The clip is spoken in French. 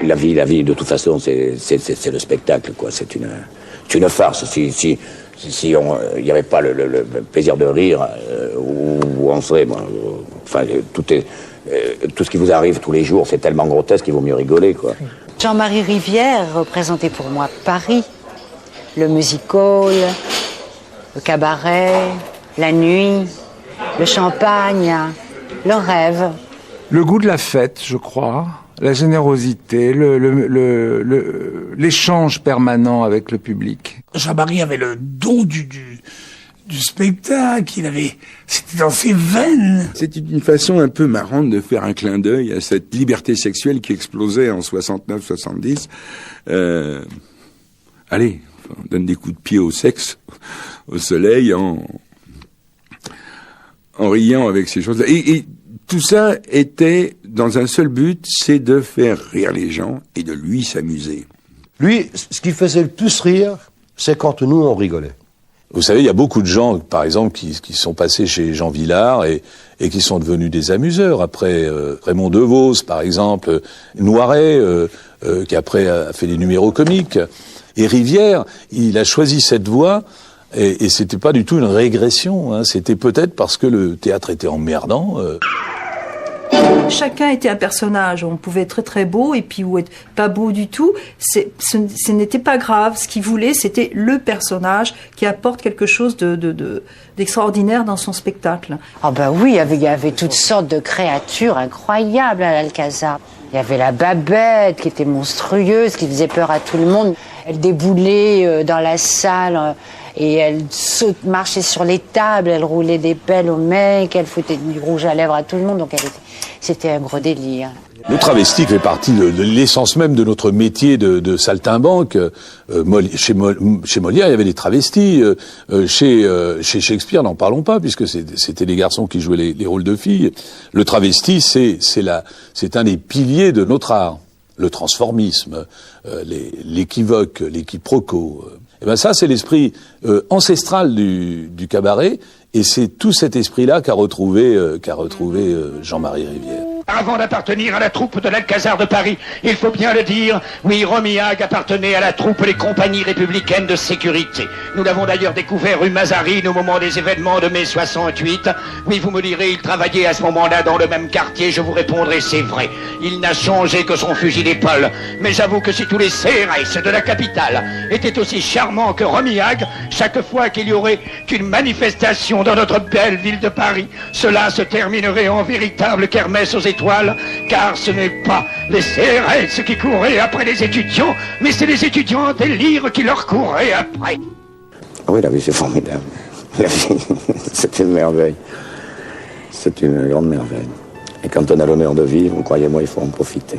La vie, de toute façon, c'est le spectacle, quoi. C'est une farce. Si il n'y avait pas le plaisir de rire, où on serait, moi, enfin, tout ce qui vous arrive tous les jours, c'est tellement grotesque qu'il vaut mieux rigoler, quoi. Jean-Marie Rivière représentait pour moi Paris, le music-hall, le cabaret, la nuit, le champagne, le rêve. Le goût de la fête, je crois, la générosité, l'échange permanent avec le public. Jean-Marie avait le don du spectacle, c'était dans ses veines. C'était une façon un peu marrante de faire un clin d'œil à cette liberté sexuelle qui explosait en 69-70. Allez, on donne des coups de pied au sexe, au soleil, en riant avec ces choses-là. Et tout ça était dans un seul but, c'est de faire rire les gens et de lui s'amuser. Lui, ce qui faisait le plus rire, c'est quand nous, on rigolait. Vous savez, il y a beaucoup de gens, par exemple, qui sont passés chez Jean Vilar et qui sont devenus des amuseurs. Après, Raymond DeVos, par exemple, Noiret, qui après a fait des numéros comiques. Et Rivière, il a choisi cette voie, et c'était pas du tout une régression, hein. C'était peut-être parce que le théâtre était emmerdant. Chacun était un personnage. On pouvait être très très beau et puis ou être pas beau du tout. Ce n'était pas grave. Ce qu'il voulait, c'était le personnage qui apporte quelque chose d'extraordinaire dans son spectacle. Oh ben oui, il y avait toutes sortes de créatures incroyables à l'Alcazar. Il y avait la Babette qui était monstrueuse, qui faisait peur à tout le monde. Elle déboulait dans la salle et elle marchait sur les tables, elle roulait des pelles aux mecs, elle foutait du rouge à lèvres à tout le monde. Donc c'était un gros délire. Le travesti fait partie de l'essence même de notre métier de saltimbanque. Chez Molière, il y avait des travestis. Chez Shakespeare, n'en parlons pas, puisque c'était les garçons qui jouaient les rôles de filles. Le travesti, c'est un des piliers de notre art. Le transformisme, l'équivoque, l'équiproquo. Et ben ça, c'est l'esprit ancestral du cabaret, et c'est tout cet esprit-là qu'a retrouvé Jean-Marie Rivière. Avant d'appartenir à la troupe de l'Alcazar de Paris, il faut bien le dire, oui, Romiag appartenait à la troupe des compagnies républicaines de sécurité. Nous l'avons d'ailleurs découvert rue Mazarine au moment des événements de mai 68. Oui, vous me direz, il travaillait à ce moment-là dans le même quartier, je vous répondrai, c'est vrai. Il n'a changé que son fusil d'épaule. Mais j'avoue que si tous les CRS de la capitale étaient aussi charmants que Romiag, chaque fois qu'il y aurait une manifestation dans notre belle ville de Paris, cela se terminerait en véritable kermesse aux étoiles, car ce n'est pas les CRS qui couraient après les étudiants, mais c'est les étudiants en délire qui leur couraient après. Oui, la vie, c'est formidable. La vie, c'est une merveille. C'est une grande merveille. Et quand on a l'honneur de vivre, croyez-moi, il faut en profiter.